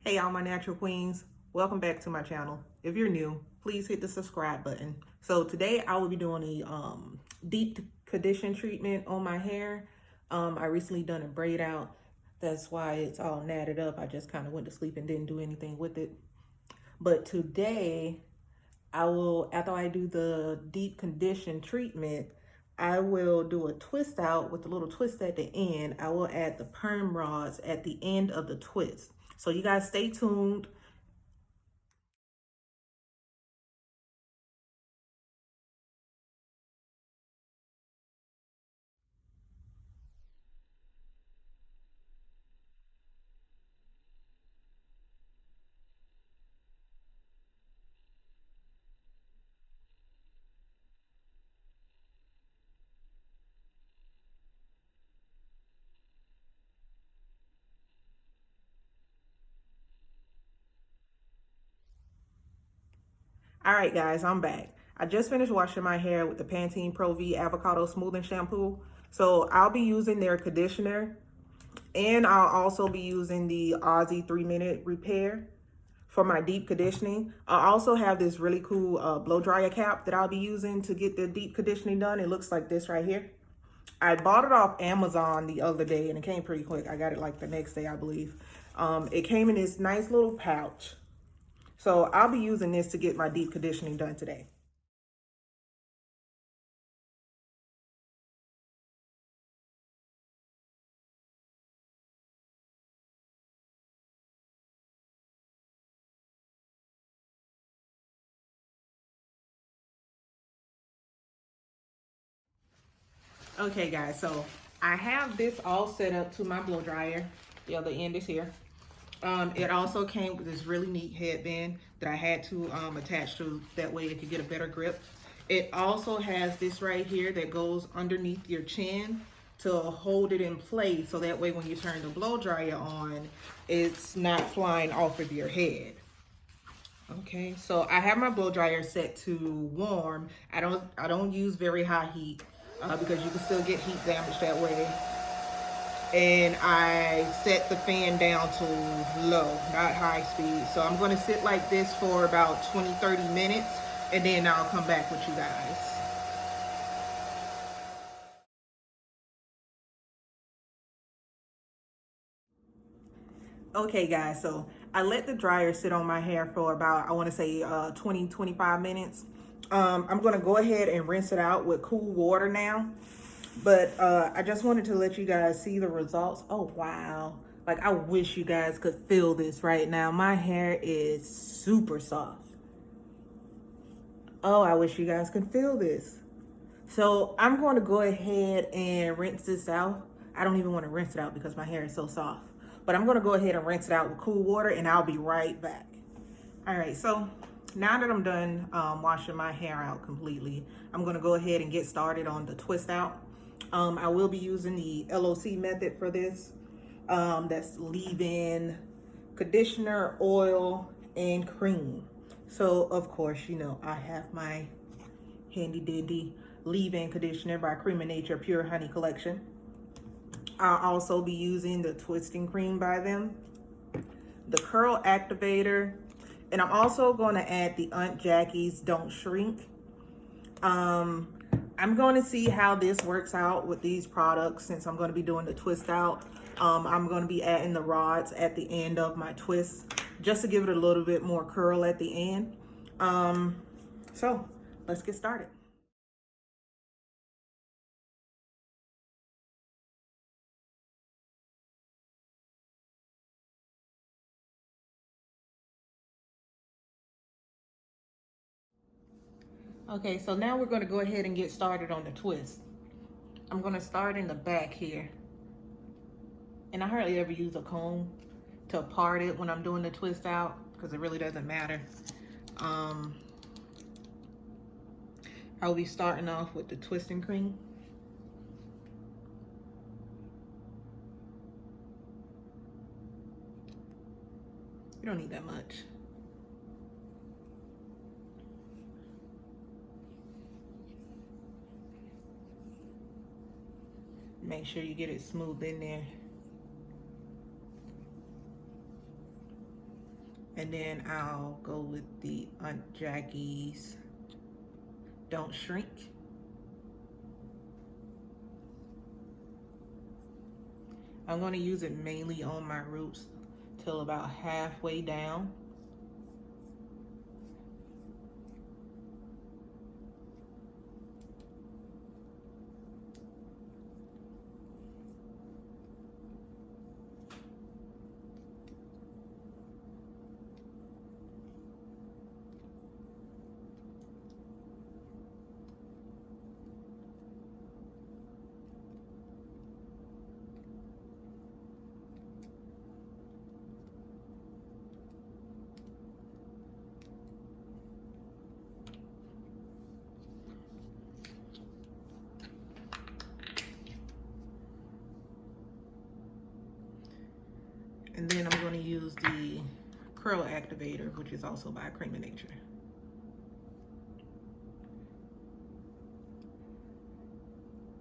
Hey, all my natural queens, welcome back to my channel. If you're new, please hit the subscribe button. So today I will be doing a deep condition treatment on my hair. I recently done a braid out. That's why it's all natted up. I just kind of went to sleep and didn't do anything with it. But today I will, after I do the deep condition treatment, I will do a twist out with a little twist at the end. I will add the perm rods at the end of the twist. So you guys stay tuned. All right, guys, I'm back. I just finished washing my hair with the Pantene Pro V Avocado Smoothing Shampoo. So I'll be using their conditioner, and I'll also be using the Aussie 3-minute repair for my deep conditioning. I also have this really cool blow dryer cap that I'll be using to get the deep conditioning done. It looks like this right here. I bought it off Amazon the other day and it came pretty quick. I got it like the next day, I believe. It came in this nice little pouch. So I'll be using this to get my deep conditioning done today. Okay, guys, so I have this all set up to my blow dryer. The other end is here. It also came with this really neat headband that I had to attach to, that way it could get a better grip. It also has this right here that goes underneath your chin to hold it in place, so that way when you turn the blow dryer on, it's not flying off of your head. Okay, so I have my blow dryer set to warm. I don't use very high heat because you can still get heat damage that way. And I set the fan down to low, not high speed. So I'm gonna sit like this for about 20-30 minutes, and then I'll come back with you guys. Okay, guys, so I let the dryer sit on my hair for about, I want to say 20-25 minutes. I'm going to go ahead and rinse it out with cool water now. But I just wanted to let you guys see the results. Oh, wow. Like, I wish you guys could feel this right now. My hair is super soft. Oh, I wish you guys could feel this. So I'm going to go ahead and rinse this out. I don't even want to rinse it out because my hair is so soft. But I'm going to go ahead and rinse it out with cool water, and I'll be right back. All right, so now that I'm done washing my hair out completely, I'm going to go ahead and get started on the twist out. I will be using the LOC method for this. That's leave-in conditioner, oil, and cream. So, of course, you know, I have my handy dandy leave-in conditioner by Cream of Nature Pure Honey Collection. I'll also be using the twisting cream by them, the curl activator, and I'm also going to add the Aunt Jackie's Don't Shrink. I'm going to see how this works out with these products since I'm going to be doing the twist out. I'm going to be adding the rods at the end of my twist just to give it a little bit more curl at the end. So let's get started. Okay, so now we're going to go ahead and get started on the twist. I'm going to start in the back here. And I hardly ever use a comb to part it when I'm doing the twist out because it really doesn't matter. I'll be starting off with the twisting cream. You don't need that much. Make sure you get it smooth in there. And then I'll go with the Aunt Jackie's Don't Shrink. I'm going to use it mainly on my roots till about halfway down. And then I'm going to use the Curl Activator, which is also by Cream of Nature.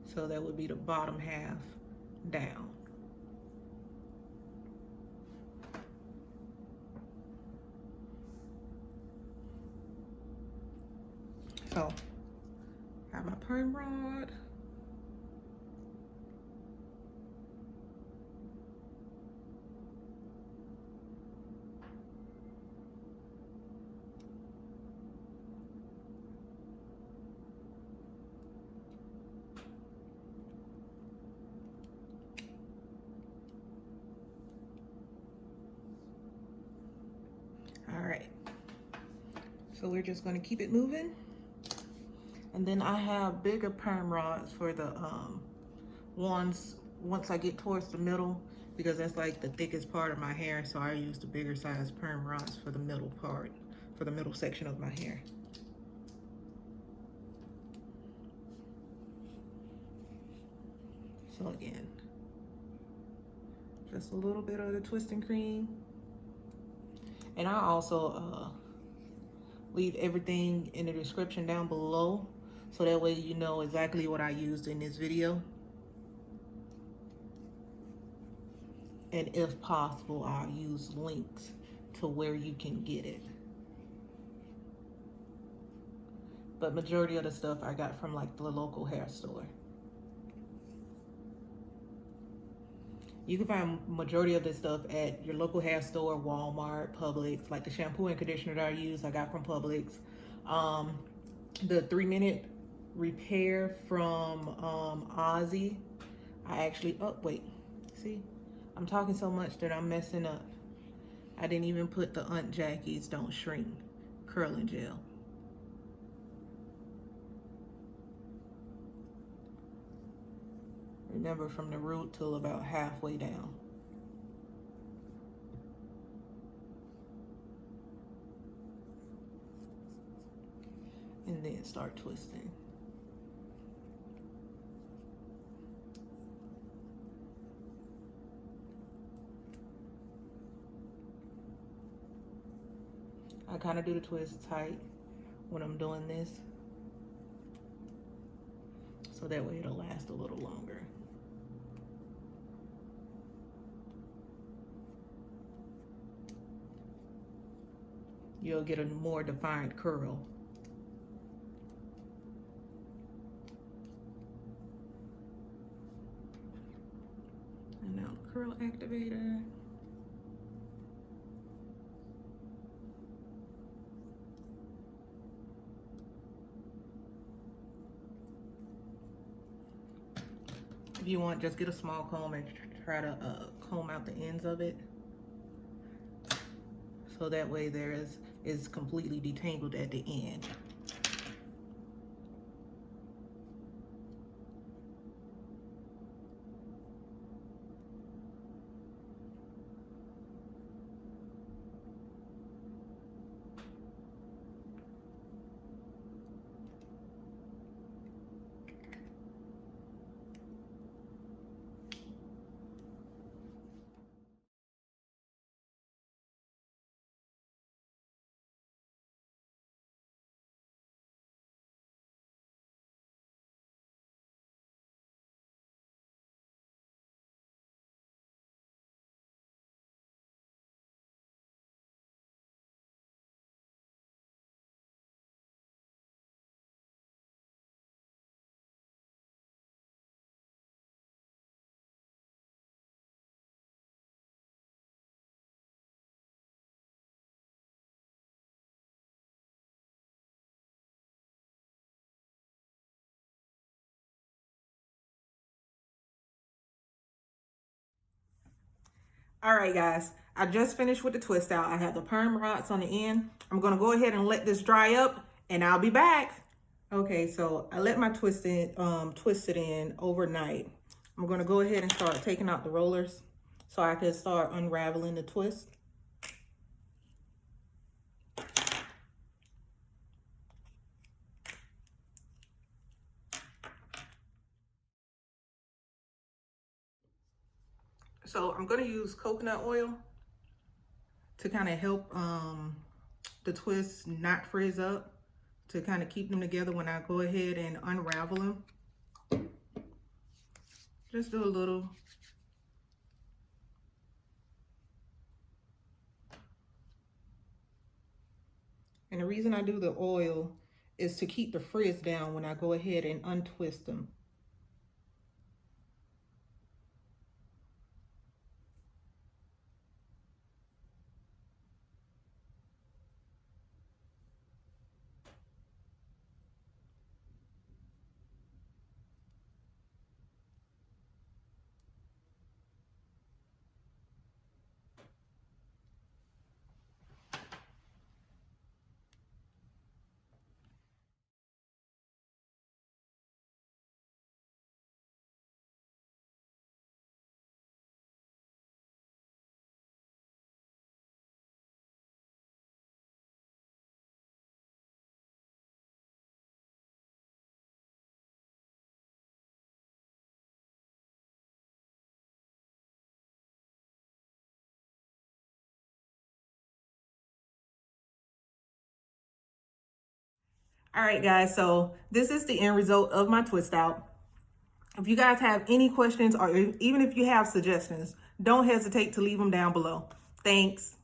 So that would be the bottom half down. So I have my perm rod. All right, so we're just going to keep it moving. And then I have bigger perm rods for the ones once I get towards the middle, because that's like the thickest part of my hair, so I use the bigger size perm rods for the middle part, for the middle section of my hair. So again, just a little bit of the twisting cream. And I also leave everything in the description down below, so that way you know exactly what I used in this video. And if possible, I'll use links to where you can get it. But majority of the stuff I got from like the local hair store. You can find majority of this stuff at your local hair store, Walmart, Publix. Like the shampoo and conditioner that I use, I got from Publix. The 3-minute repair from Aussie. I actually, oh wait, see, I'm talking so much that I'm messing up. I didn't even put the Aunt Jackie's Don't Shrink curling gel. Remember, from the root till about halfway down. And then start twisting. I kind of do the twist tight when I'm doing this, so that way it'll last a little longer. You'll get a more defined curl. And now the curl activator. If you want, just get a small comb and try to comb out the ends of it, so that way there is completely detangled at the end. All right, guys, I just finished with the twist out. I have the perm rods on the end. I'm gonna go ahead and let this dry up and I'll be back. Okay, so I let my twist it in overnight. I'm gonna go ahead and start taking out the rollers so I can start unraveling the twist. So I'm gonna use coconut oil to kind of help the twists not frizz up, to kind of keep them together when I go ahead and unravel them. Just do a little. And the reason I do the oil is to keep the frizz down when I go ahead and untwist them. All right, guys, so this is the end result of my twist out. If you guys have any questions or even if you have suggestions, don't hesitate to leave them down below. Thanks.